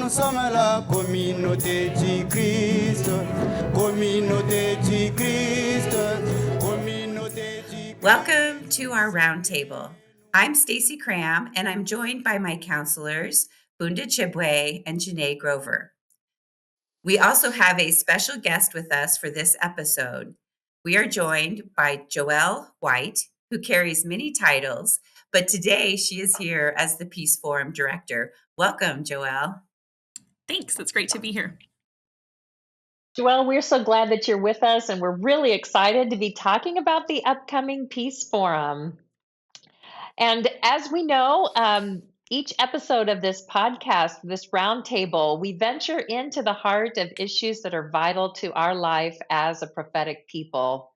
sommes la communauté du Christ, communauté du Christ, communauté du Christ. Welcome to our roundtable. I'm Stacy Cram, and I'm joined by my counselors, Bunda Chibwe and Janae Grover. We also have a special guest with us for this episode. We are joined by Joelle Wight, who carries many titles, but today she is here as the Peace Forum Director. Welcome, Joelle. Thanks. It's great to be here. Joelle, we're so glad that you're with us, and we're really excited to be talking about the upcoming Peace Forum. And as we know, each episode of this podcast, this roundtable, we venture into the heart of issues that are vital to our life as a prophetic people.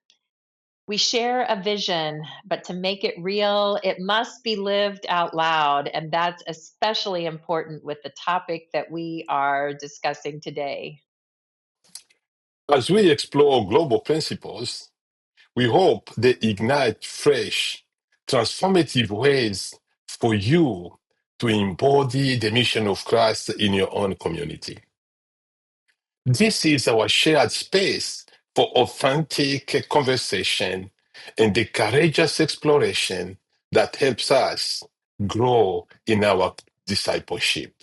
We share a vision, but to make it real, it must be lived out loud. And that's especially important with the topic that we are discussing today. As we explore global principles, we hope they ignite fresh, transformative ways for you to embody the mission of Christ in your own community. This is our shared space for authentic conversation and the courageous exploration that helps us grow in our discipleship.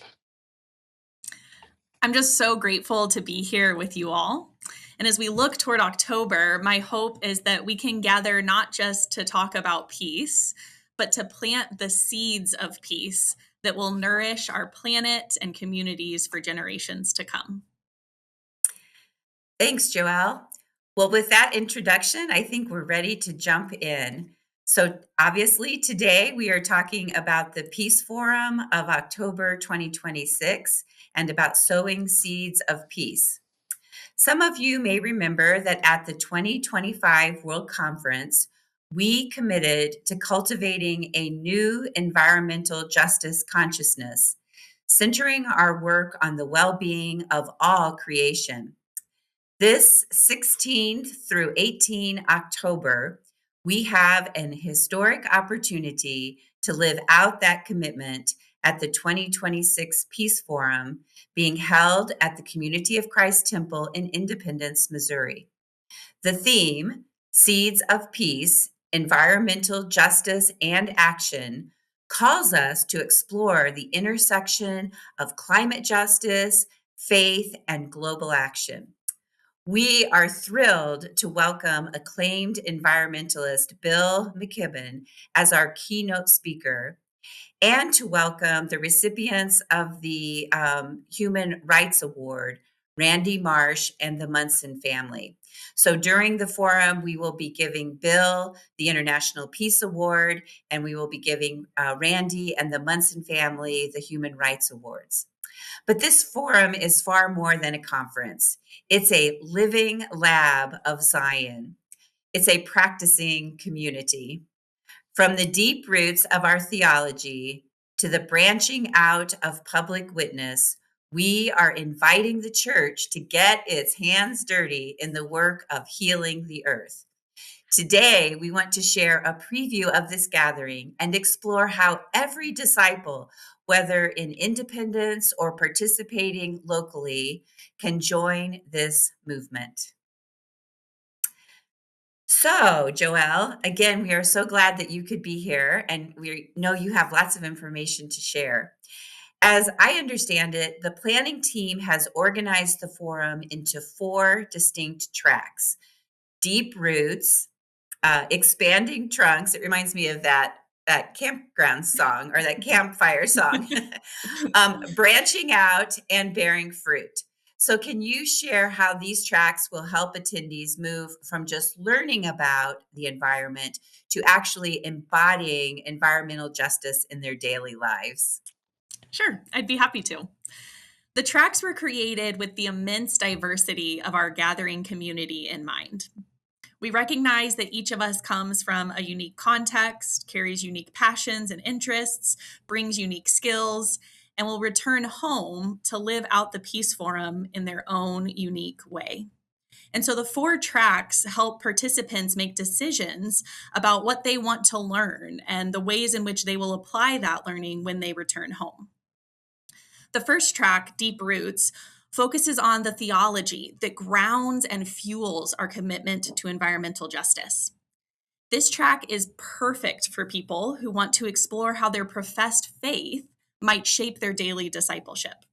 I'm just so grateful to be here with you all. And as we look toward October, my hope is that we can gather not just to talk about peace, but to plant the seeds of peace that will nourish our planet and communities for generations to come. Thanks, Joelle. Well, with that introduction, I think we're ready to jump in. So obviously today we are talking about the Peace Forum of October 2026 and about sowing seeds of peace. Some of you may remember that at the 2025 World Conference, we committed to cultivating a new environmental justice consciousness, centering our work on the well-being of all creation. This 16th through 18 October, we have an historic opportunity to live out that commitment at the 2026 Peace Forum being held at the Community of Christ Temple in Independence, Missouri. The theme, Seeds of Peace, Environmental Justice and Action, calls us to explore the intersection of climate justice, faith, and global action. We are thrilled to welcome acclaimed environmentalist Bill McKibben as our keynote speaker, and to welcome the recipients of the Human Rights Award, Randy Marsh and the Munson family. So during the forum, we will be giving Bill the International Peace Award, and we will be giving Randy and the Munson family the Human Rights Awards. But this forum is far more than a conference. It's a living lab of Zion. It's a practicing community. From the deep roots of our theology to the branching out of public witness, we are inviting the church to get its hands dirty in the work of healing the earth. Today, we want to share a preview of this gathering and explore how every disciple, whether in independence or participating locally, can join this movement. So, Joelle, again, we are so glad that you could be here, and we know you have lots of information to share. As I understand it, the planning team has organized the forum into 4 distinct tracks: deep roots, expanding trunks. It reminds me of that campground song or that campfire song, branching out, and bearing fruit. So can you share how these tracks will help attendees move from just learning about the environment to actually embodying environmental justice in their daily lives? Sure, I'd be happy to. The tracks were created with the immense diversity of our gathering community in mind. We recognize that each of us comes from a unique context, carries unique passions and interests, brings unique skills, and will return home to live out the Peace Forum in their own unique way. And so the 4 tracks help participants make decisions about what they want to learn and the ways in which they will apply that learning when they return home. The first track, Deep Roots, focuses on the theology that grounds and fuels our commitment to environmental justice. This track is perfect for people who want to explore how their professed faith might shape their daily discipleship.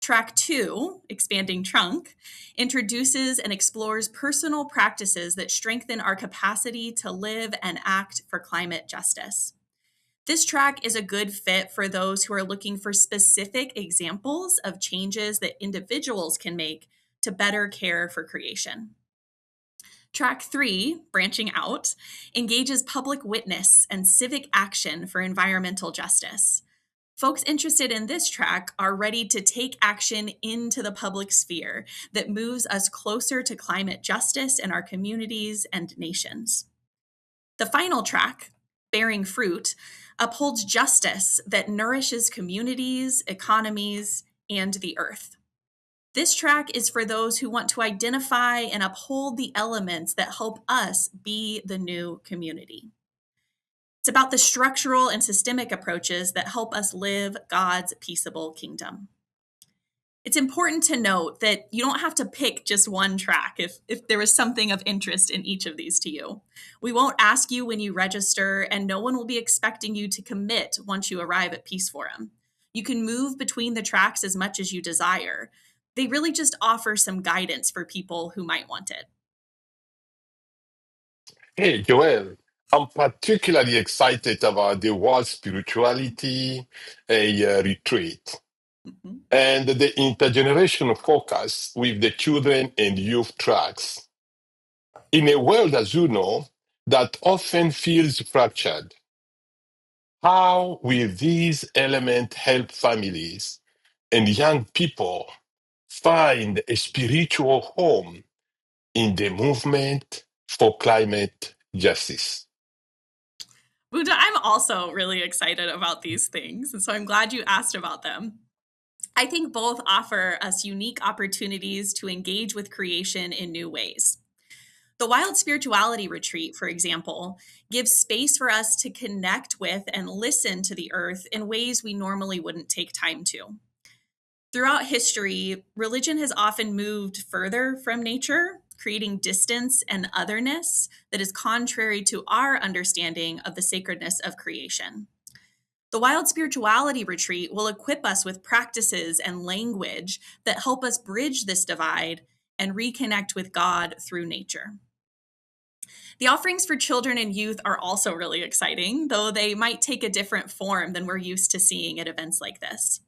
Track 2, Expanding Trunk, introduces and explores personal practices that strengthen our capacity to live and act for climate justice. This track is a good fit for those who are looking for specific examples of changes that individuals can make to better care for creation. Track 3, Branching Out, engages public witness and civic action for environmental justice. Folks interested in this track are ready to take action into the public sphere that moves us closer to climate justice in our communities and nations. The final track, Bearing Fruit, upholds justice that nourishes communities, economies, and the earth. This track is for those who want to identify and uphold the elements that help us be the new community. It's about the structural and systemic approaches that help us live God's peaceable kingdom. It's important to note that you don't have to pick just one track if there is something of interest in each of these to you. We won't ask you when you register, and no one will be expecting you to commit once you arrive at Peace Forum. You can move between the tracks as much as you desire. They really just offer some guidance for people who might want it. Hey, Joel, I'm particularly excited about the World Spirituality retreat Mhm. and the intergenerational focus with the children and youth tracks. In a world, as you know, that often feels fractured, how will these elements help families and young people find a spiritual home in the movement for climate justice? Buddha, I'm also really excited about these things, and so I'm glad you asked about them. I think both offer us unique opportunities to engage with creation in new ways. The Wild Spirituality Retreat, for example, gives space for us to connect with and listen to the earth in ways we normally wouldn't take time to. Throughout history, religion has often moved further from nature, creating distance and otherness that is contrary to our understanding of the sacredness of creation. The Wild Spirituality Retreat will equip us with practices and language that help us bridge this divide and reconnect with God through nature. The offerings for children and youth are also really exciting, though they might take a different form than we're used to seeing at events like this.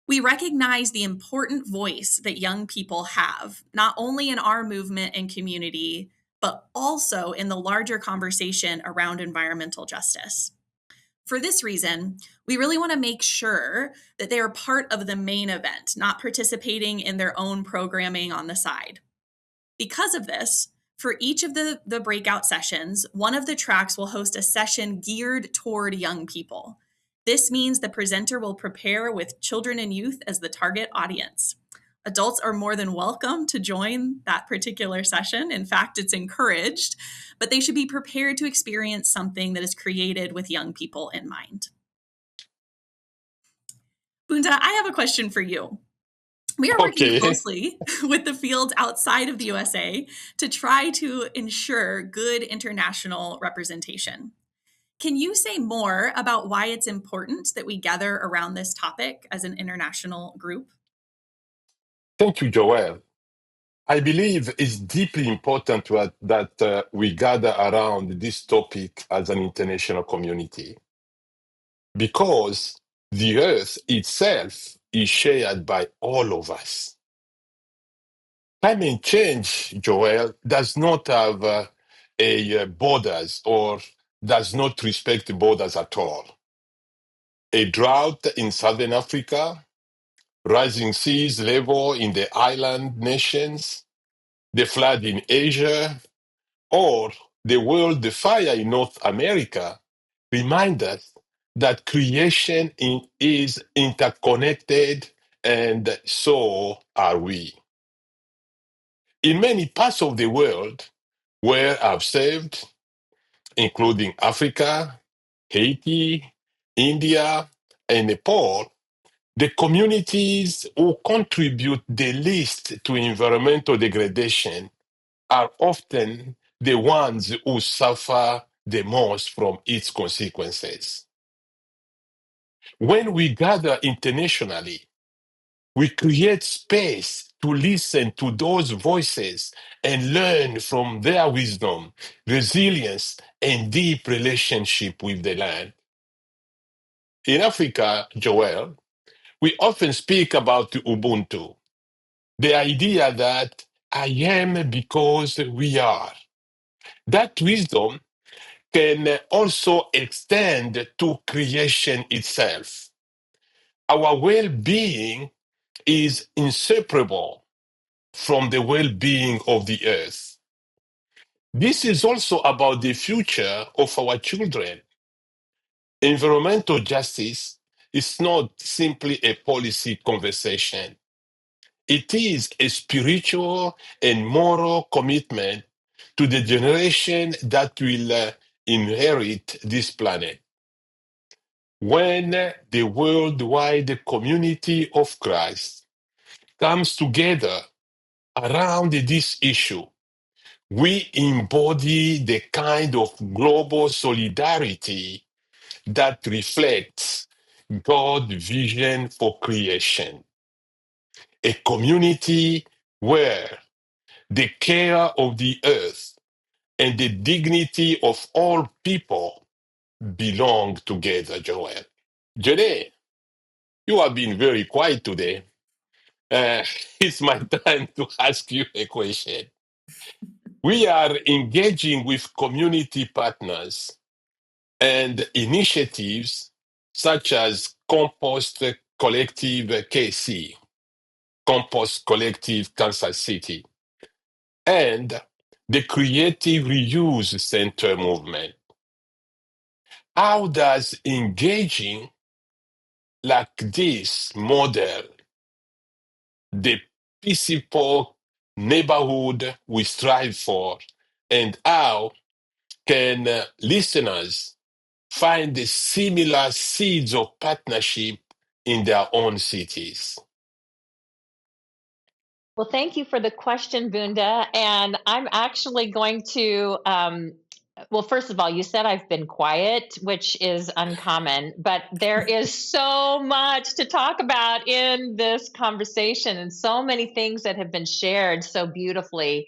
We recognize the important voice that young people have, not only in our movement and community, but also in the larger conversation around environmental justice. For this reason, we really want to make sure that they are part of the main event, not participating in their own programming on the side. Because of this, for each of the breakout sessions, one of the tracks will host a session geared toward young people. This means the presenter will prepare with children and youth as the target audience. Adults are more than welcome to join that particular session. In fact, it's encouraged, but they should be prepared to experience something that is created with young people in mind. Bunda, I have a question for you. We are working Okay. closely with the fields outside of the USA to try to ensure good international representation. Can you say more about why it's important that we gather around this topic as an international group? Thank you, Joel. I believe it's deeply important that we gather around this topic as an international community because the earth itself is shared by all of us. Climate change, Joel, does not have borders or does not respect borders at all. A drought in southern Africa, rising seas level in the island nations, the flood in Asia, or the world fire in North America remind us that creation is interconnected, and so are we. In many parts of the world where I've served, including Africa, Haiti, India, and Nepal, The communities who contribute the least to environmental degradation are often the ones who suffer the most from its consequences. When we gather internationally, we create space to listen to those voices and learn from their wisdom, resilience, and deep relationship with the land. In Africa, Joelle, we often speak about Ubuntu, the idea that I am because we are. That wisdom can also extend to creation itself. Our well being is inseparable from the well being of the earth. This is also about the future of our children. Environmental justice is not simply a policy conversation, it is a spiritual and moral commitment to the generation that will inherit this planet. When the worldwide community of Christ comes together around this issue, we embody the kind of global solidarity that reflects God's vision for creation. A community where the care of the earth and the dignity of all people belong together, Joel. Jene, you have been very quiet today. Uh, it's my time to ask you a question. We are engaging with community partners and initiatives such as Compost Collective KC, Compost Collective Kansas City, and the Creative Reuse Center movement. How does engaging like this model the peaceful neighborhood we strive for, and how can listeners find the similar seeds of partnership in their own cities? Well, thank you for the question, Bunda. And I'm actually going to, well, first of all, you said I've been quiet, which is uncommon, but there is so much to talk about in this conversation and so many things that have been shared so beautifully.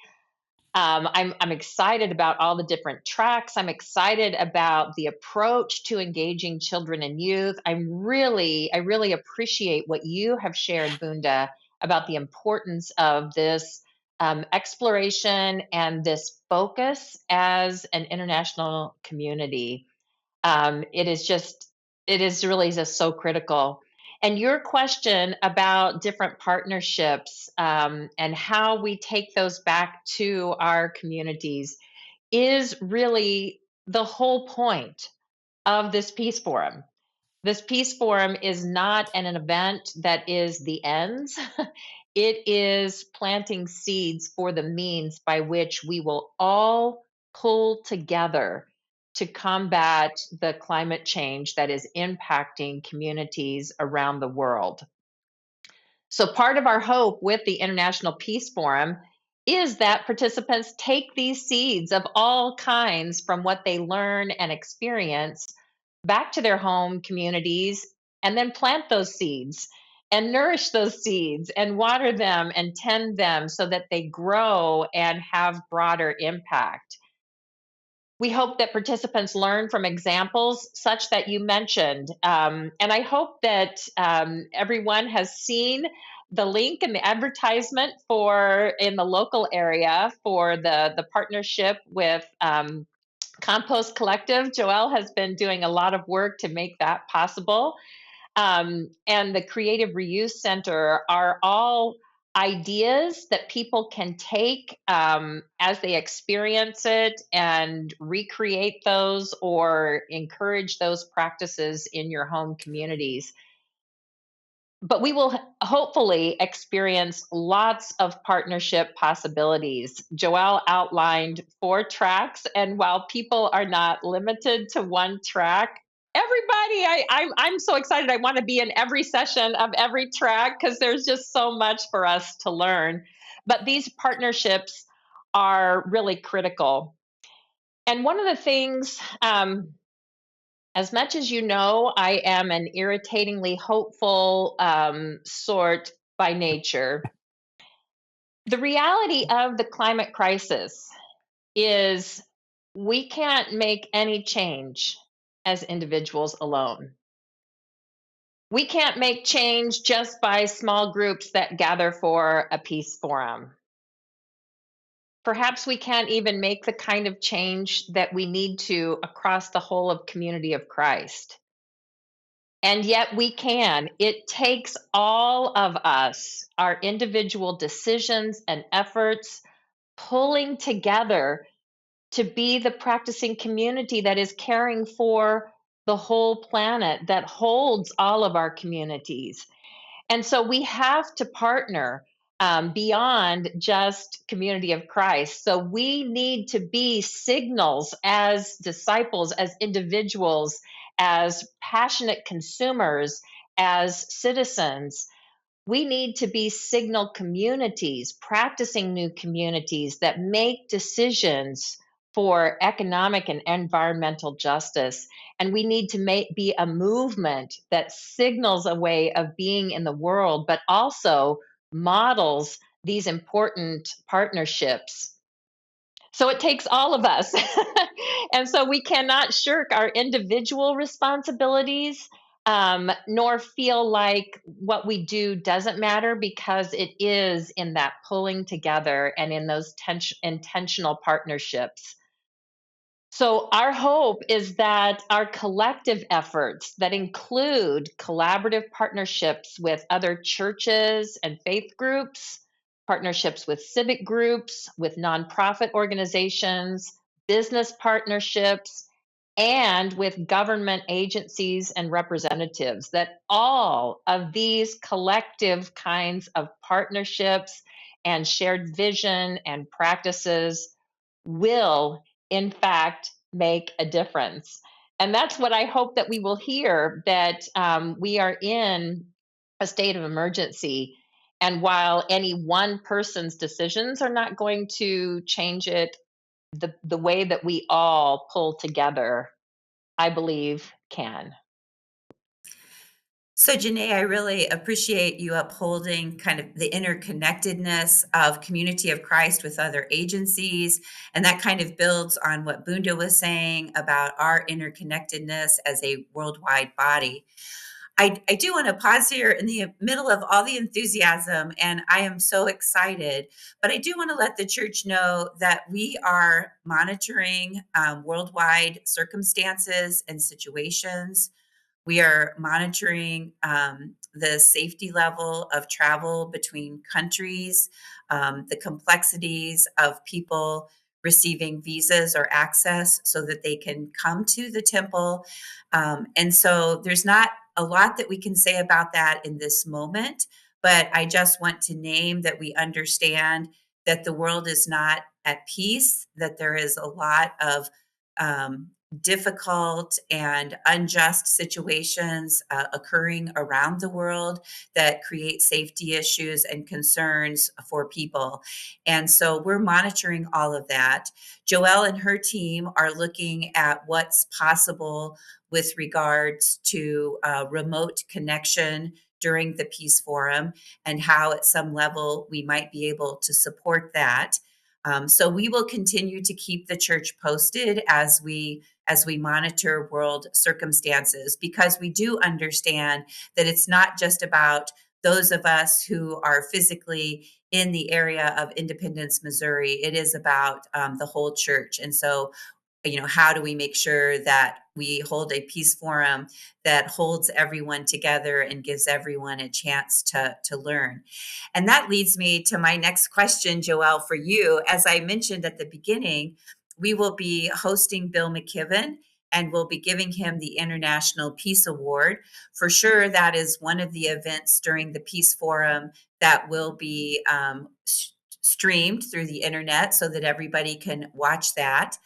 I'm excited about all the different tracks. I'm excited about the approach to engaging children and youth. I really appreciate what you have shared, Bunda, about the importance of this exploration and this focus as an international community. It is just, it is really just so critical. And your question about different partnerships and how we take those back to our communities is really the whole point of this Peace Forum. This Peace Forum is not an event that is the ends. It is planting seeds for the means by which we will all pull together to combat the climate change that is impacting communities around the world. So, part of our hope with the International Peace Forum is that participants take these seeds of all kinds from what they learn and experience back to their home communities and then plant those seeds and nourish those seeds and water them and tend them so that they grow and have broader impact. We hope that participants learn from examples such that you mentioned. And I hope that everyone has seen the link in the advertisement for in the local area for the partnership with Compost Collective. Joelle has been doing a lot of work to make that possible. And the Creative Reuse Center are all ideas that people can take as they experience it and recreate those or encourage those practices in your home communities. But we will hopefully experience lots of partnership possibilities. Joelle outlined 4 tracks, and while people are not limited to one track, everybody. I'm so excited. I want to be in every session of every track because there's just so much for us to learn. But these partnerships are really critical. And one of the things, as much as you know, I am an irritatingly hopeful sort by nature. The reality of the climate crisis is we can't make any change as individuals alone. We can't make change just by small groups that gather for a peace forum. Perhaps we can't even make the kind of change that we need to across the whole of community of Christ. And yet we can. It takes all of us, our individual decisions and efforts, pulling together to be the practicing community that is caring for the whole planet, that holds all of our communities. And so we have to partner beyond just community of Christ. So we need to be signals as disciples, as individuals, as passionate consumers, as citizens. We need to be signal communities, practicing new communities that make decisions for economic and environmental justice. And we need to be a movement that signals a way of being in the world, but also models these important partnerships. So it takes all of us. And so we cannot shirk our individual responsibilities, nor feel like what we do doesn't matter, because it is in that pulling together and in those intentional partnerships. So, our hope is that our collective efforts that include collaborative partnerships with other churches and faith groups, partnerships with civic groups, with nonprofit organizations, business partnerships, and with government agencies and representatives, that all of these collective kinds of partnerships and shared vision and practices will in fact make a difference. And that's what I hope that we will hear, that we are in a state of emergency. And while any one person's decisions are not going to change it, the way that we all pull together, I believe, can. So, Janae, I really appreciate you upholding kind of the interconnectedness of Community of Christ with other agencies. And that kind of builds on what Bunda was saying about our interconnectedness as a worldwide body. I do want to pause here in the middle of all the enthusiasm, and I am so excited. But I do want to let the church know that we are monitoring worldwide circumstances and situations. We are monitoring the safety level of travel between countries, the complexities of people receiving visas or access so that they can come to the temple. And so there's not a lot that we can say about that in this moment, but I just want to name that we understand that the world is not at peace, that there is a lot of difficult and unjust situations occurring around the world that create safety issues and concerns for people. And so we're monitoring all of that. Joelle and her team are looking at what's possible with regards to remote connection during the Peace Forum and how at some level we might be able to support that. So we will continue to keep the church posted as we monitor world circumstances, because we do understand that it's not just about those of us who are physically in the area of Independence, Missouri. It is about the whole church. And so, how do we make sure that we hold a peace forum that holds everyone together and gives everyone a chance to learn? And that leads me to my next question, Joelle, for you. As I mentioned at the beginning, we will be hosting Bill McKibben, and we'll be giving him the International Peace Award. For sure, that is one of the events during the Peace Forum that will be streamed through the internet so that everybody can watch that.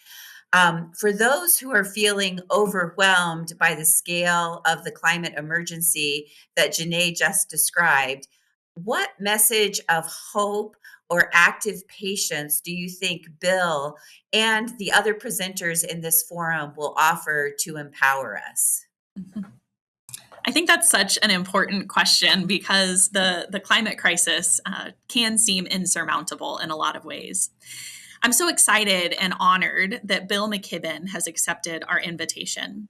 For those who are feeling overwhelmed by the scale of the climate emergency that Janae just described, what message of hope or active patience do you think Bill and the other presenters in this forum will offer to empower us? I think that's such an important question because the climate crisis can seem insurmountable in a lot of ways. I'm so excited and honored that Bill McKibben has accepted our invitation.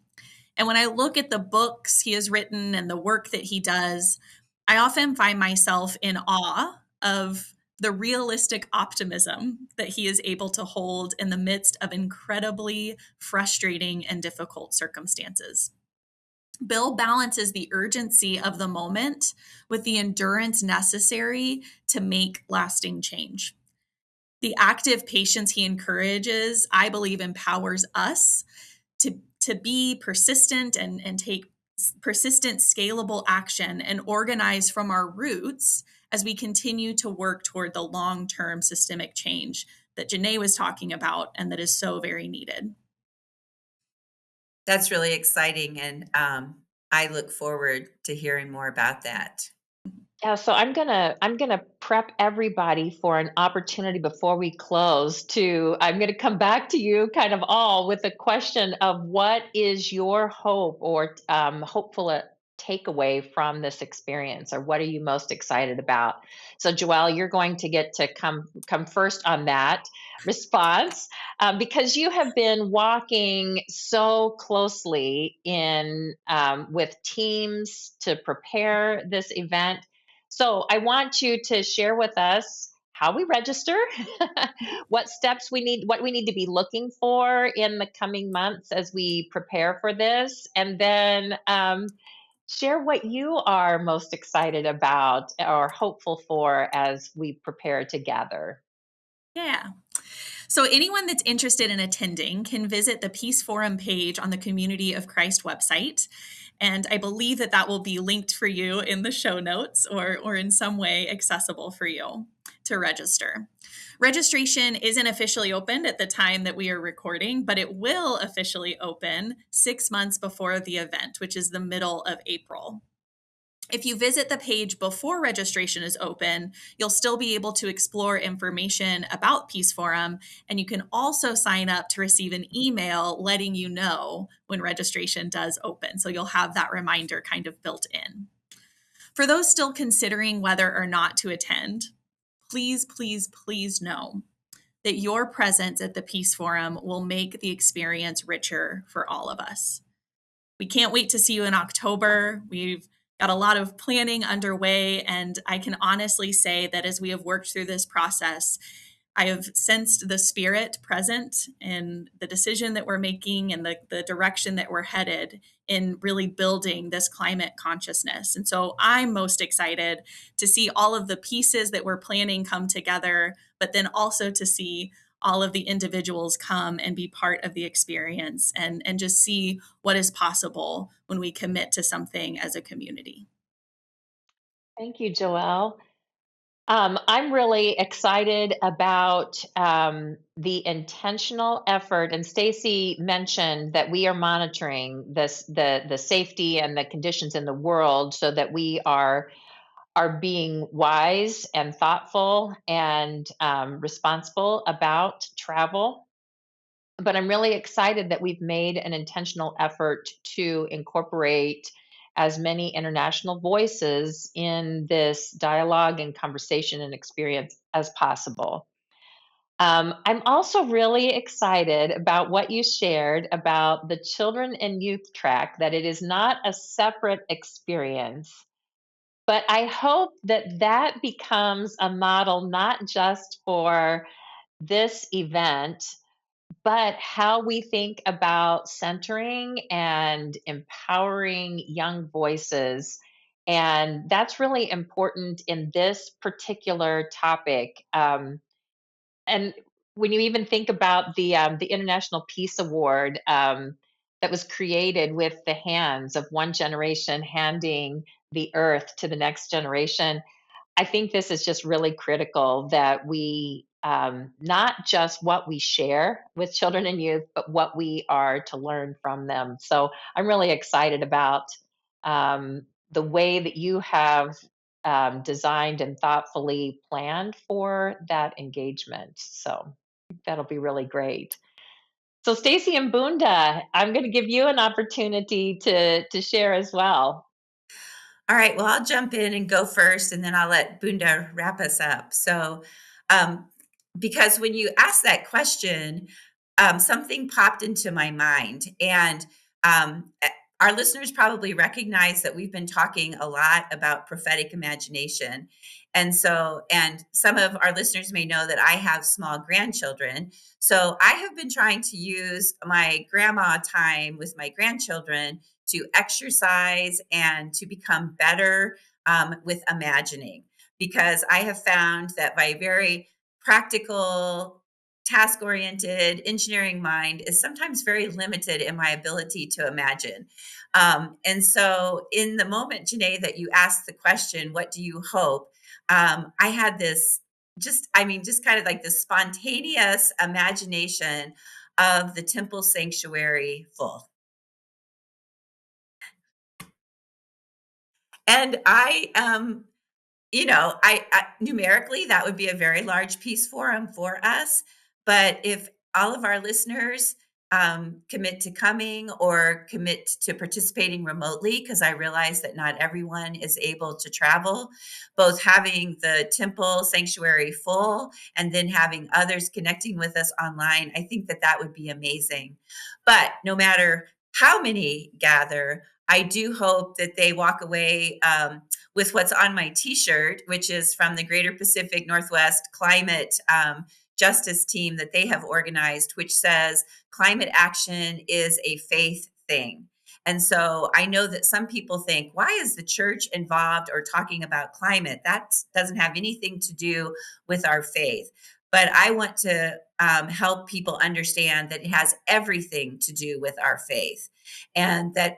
And when I look at the books he has written and the work that he does, I often find myself in awe of the realistic optimism that he is able to hold in the midst of incredibly frustrating and difficult circumstances. Bill balances the urgency of the moment with the endurance necessary to make lasting change. The active patience he encourages, I believe, empowers us to be persistent and take persistent, scalable action and organize from our roots as we continue to work toward the long-term systemic change that Janae was talking about and that is so very needed. That's really exciting, and I look forward to hearing more about that. Yeah, so I'm gonna prep everybody for an opportunity before we close to I'm gonna come back to you kind of all with a question of what is your hope or hopeful takeaway from this experience, or what are you most excited about? So Joelle, you're going to get to come first on that response because you have been walking so closely in with teams to prepare this event. So I want you to share with us how we register, what steps what we need to be looking for in the coming months as we prepare for this, and then share what you are most excited about or hopeful for as we prepare to gather. Yeah. So, anyone that's interested in attending can visit the Peace Forum page on the Community of Christ website. And I believe that that will be linked for you in the show notes or in some way accessible for you to register. Registration isn't officially opened at the time that we are recording, but it will officially open 6 months before the event, which is the middle of April. If you visit the page before registration is open, you'll still be able to explore information about Peace Forum, and you can also sign up to receive an email letting you know when registration does open. So you'll have that reminder kind of built in. For those still considering whether or not to attend, please, please, please know that your presence at the Peace Forum will make the experience richer for all of us. We can't wait to see you in October. We've got a lot of planning underway, and I can honestly say that as we have worked through this process, I have sensed the spirit present in the decision that we're making and the direction that we're headed in really building this climate consciousness. And so I'm most excited to see all of the pieces that we're planning come together, but then also to see all of the individuals come and be part of the experience and just see what is possible when we commit to something as a community. Thank you, Joelle. I'm really excited about the intentional effort, and Stacy mentioned that we are monitoring the safety and the conditions in the world so that we are being wise and thoughtful and responsible about travel. But I'm really excited that we've made an intentional effort to incorporate as many international voices in this dialogue and conversation and experience as possible. I'm also really excited about what you shared about the children and youth track, that it is not a separate experience. But I hope that that becomes a model not just for this event, but how we think about centering and empowering young voices. And that's really important in this particular topic. And when you even think about the International Peace Award that was created with the hands of one generation handing the earth to the next generation, I think this is just really critical that we not just what we share with children and youth, but what we are to learn from them. So I'm really excited about the way that you have designed and thoughtfully planned for that engagement. So I think that'll be really great. So Stacy and Bunda, I'm going to give you an opportunity to share as well. All right, well, I'll jump in and go first, and then I'll let Bunda wrap us up. So, um, because when you asked that question, something popped into my mind. And our listeners probably recognize that we've been talking a lot about prophetic imagination. And so, and some of our listeners may know that I have small grandchildren. So I have been trying to use my grandma time with my grandchildren to exercise and to become better with imagining. Because I have found that my very practical, task oriented engineering mind is sometimes very limited in my ability to imagine. And so, in the moment, Janae, that you asked the question, what do you hope? I had this just kind of like this spontaneous imagination of the temple sanctuary full. And I numerically, that would be a very large peace forum for us. But if all of our listeners commit to coming or commit to participating remotely, because I realize that not everyone is able to travel, both having the temple sanctuary full and then having others connecting with us online, I think that that would be amazing. But no matter how many gather, I do hope that they walk away with what's on my t-shirt, which is from the Greater Pacific Northwest Climate Justice Team that they have organized, which says climate action is a faith thing. And so I know that some people think, why is the church involved or talking about climate? That doesn't have anything to do with our faith. But I want to help people understand that it has everything to do with our faith, and that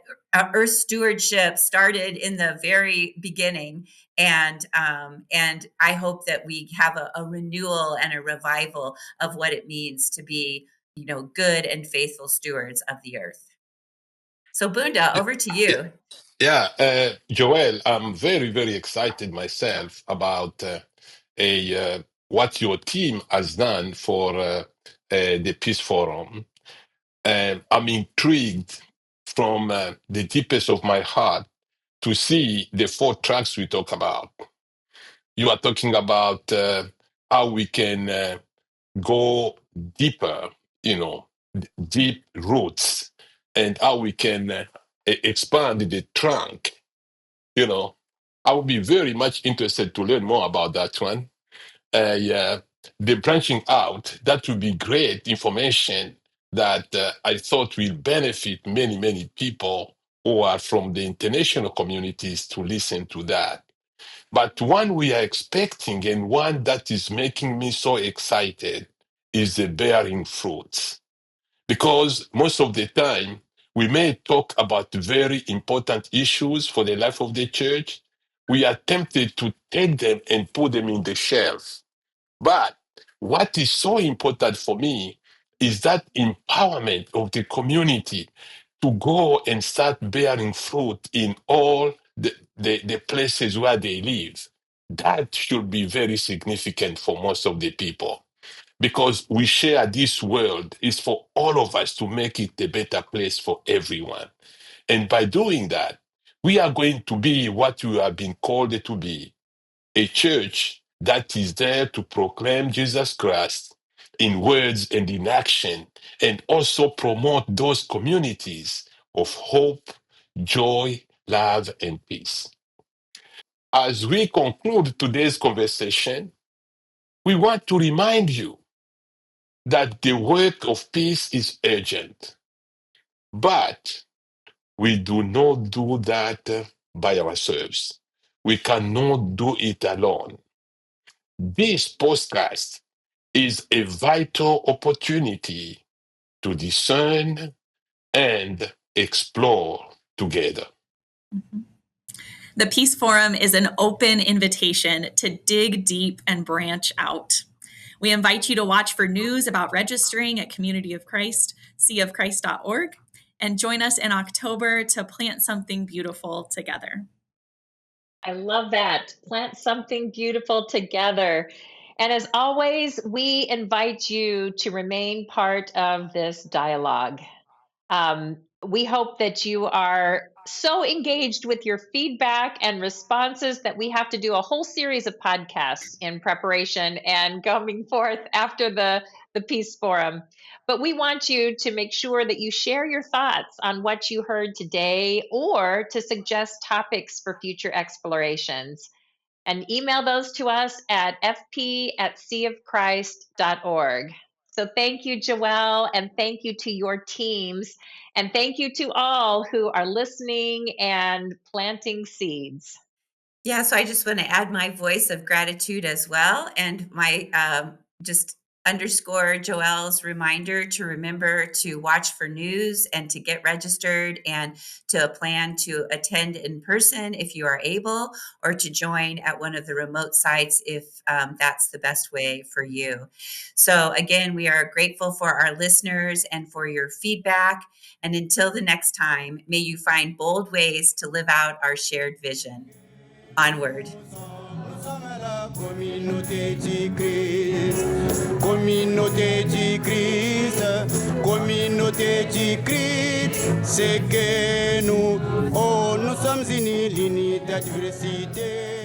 Earth stewardship started in the very beginning, and I hope that we have a renewal and a revival of what it means to be, good and faithful stewards of the earth. So, Bunda, over to you. Yeah, Joelle, I'm very, very excited myself about what your team has done for the Peace Forum. I'm intrigued from the deepest of my heart to see the 4 tracks we talk about. You are talking about how we can go deeper, deep roots, and how we can expand the trunk. I would be very much interested to learn more about that one. Yeah, the branching out, that would be great information that I thought will benefit many, many people who are from the international communities to listen to that. But one we are expecting and one that is making me so excited is the bearing fruits. Because most of the time, we may talk about very important issues for the life of the church. We are tempted to take them and put them in the shelf. But what is so important for me is that empowerment of the community to go and start bearing fruit in all the places where they live. That should be very significant for most of the people, because we share this world is for all of us to make it a better place for everyone. And by doing that, we are going to be what we have been called to be, a church that is there to proclaim Jesus Christ in words and in action, and also promote those communities of hope, joy, love, and peace. As we conclude today's conversation, we want to remind you that the work of peace is urgent, but we do not do that by ourselves. We cannot do it alone. This podcast is a vital opportunity to discern and explore together. Mm-hmm. The Peace Forum is an open invitation to dig deep and branch out. We invite you to watch for news about registering at Community of Christ, seaofchrist.org, and join us in October to plant something beautiful together. I love that. Plant something beautiful together. And as always, we invite you to remain part of this dialogue. We hope that you are so engaged with your feedback and responses that we have to do a whole series of podcasts in preparation and coming forth after the Peace Forum. But we want you to make sure that you share your thoughts on what you heard today or to suggest topics for future explorations. And email those to us at fp@seaofchrist.org. So thank you, Joelle, and thank you to your teams. And thank you to all who are listening and planting seeds. Yeah, so I just want to add my voice of gratitude as well, and my just underscore Joelle's reminder to remember to watch for news and to get registered and to plan to attend in person if you are able, or to join at one of the remote sites if that's the best way for you. So again, we are grateful for our listeners and for your feedback. And until the next time, may you find bold ways to live out our shared vision. Onward. Communauté du Christ, communauté du Christ, communauté du Christ, c'est que nous sommes unis, l'unité, la diversité.